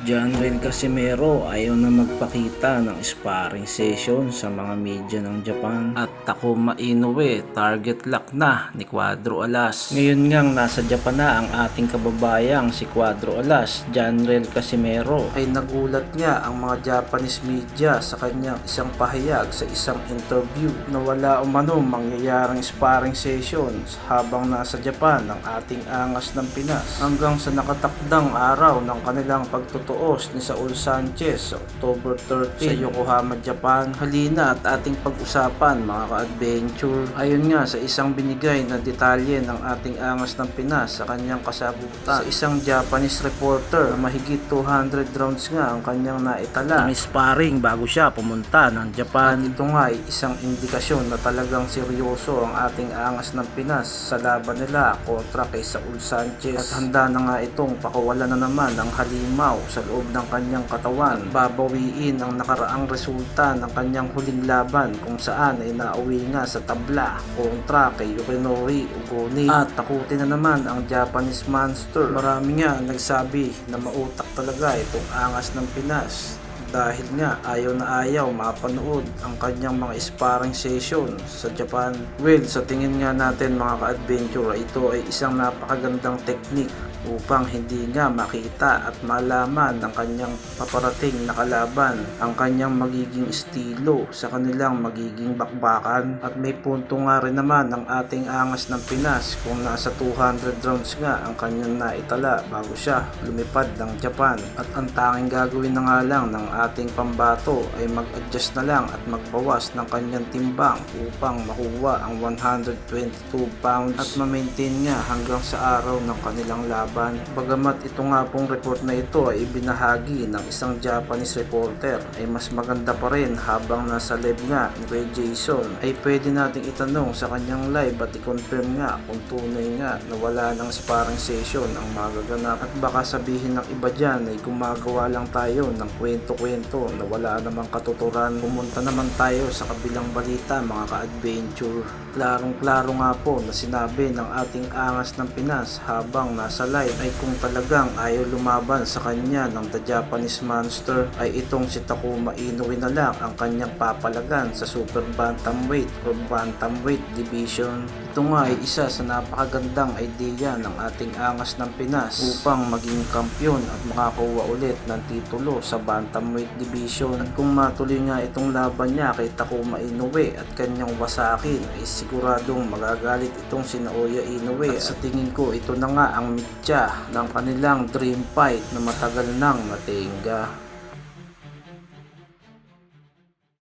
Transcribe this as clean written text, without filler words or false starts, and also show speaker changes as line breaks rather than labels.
Janril Casimero ayaw na magpakita ng sparring session sa mga media ng Japan at Takuma Inoue target lock na ni Cuadro Alas. Ngayon ngang nasa Japan na ang ating kababayang si Cuadro Alas, Janril Casimero, ay nagulat nga ang mga Japanese media sa kanyang isang pahayag sa isang interview na wala umano mangyayaring sparring sessions habang nasa Japan ang ating angas ng Pinas hanggang sa nakatakdang araw ng kanilang pagtutuos ni Saul Sanchez sa October 13 sa Yokohama, Japan. Halina at ating pag-usapan mga ka-adventure. Ayon nga sa isang binigay na detalye ng ating angas ng Pinas sa kanyang kasagutan sa isang Japanese reporter na mahigit 200 rounds nga ang kanyang naitala ng sparring bago siya pumunta ng Japan. At ito nga ay isang indikasyon na talagang seryoso ang ating angas ng Pinas sa laban nila kontra kay Saul Sanchez at handa na nga itong pakawalan na naman ng halimaw sa loob ng kanyang katawan at babawiin ang nakaraang resulta ng kanyang huling laban kung saan ay nauwi nga sa tabla kontra kay Yukionori Ugoni. At takutin na naman ang Japanese monster. Marami nga nagsabi na mautak talaga itong angas ng Pinas dahil nga ayaw na ayaw mapanood ang kanyang mga sparring session sa Japan. Well, sa tingin nga natin mga ka-adventure, ito ay isang napakagandang technique upang hindi nga makita at malaman ng kanyang paparating na kalaban ang kanyang magiging estilo sa kanilang magiging bakbakan. At may punto nga rin naman ang ating angas ng Pinas kung nasa 200 rounds nga ang kanyang naitala bago siya lumipad ng Japan. At ang tanging gagawin na nga lang ng ating pambato ay mag-adjust na lang at magbawas ng kanyang timbang upang makuha ang 122 pounds at ma-maintain nga hanggang sa araw ng kanilang laban. Bagamat ito nga pong report na ito ay ibinahagi ng isang Japanese reporter, ay mas maganda pa rin habang nasa live nga ni Kuya Jason ay pwede nating itanong sa kanyang live at i-confirm nga kung tunay nga na wala ng sparring session ang magaganap. At baka sabihin ng iba dyan ay gumagawa lang tayo ng kwento-kwento na wala namang katuturan. Pumunta naman tayo sa kabilang balita mga ka-adventure. Klarong-klaro nga po na sinabi ng ating angas ng Pinas habang nasa live ay kung talagang ayaw lumaban sa kanya ng The Japanese Monster ay itong si Takuma Inoue na lang ang kanyang papalagan sa Super Bantamweight o Bantamweight Division. Ito nga ay isa sa napakagandang idea ng ating angas ng Pinas upang maging kampyon at makakuha ulit ng titulo sa Bantamweight Division. At kung matuloy nga itong laban niya kay Takuma Inoue at kanyang wasakin ay siguradong magagalit itong si Naoya Inoue at sa tingin ko ito na nga ang mitya ng kanilang dream fight na matagal nang natingga.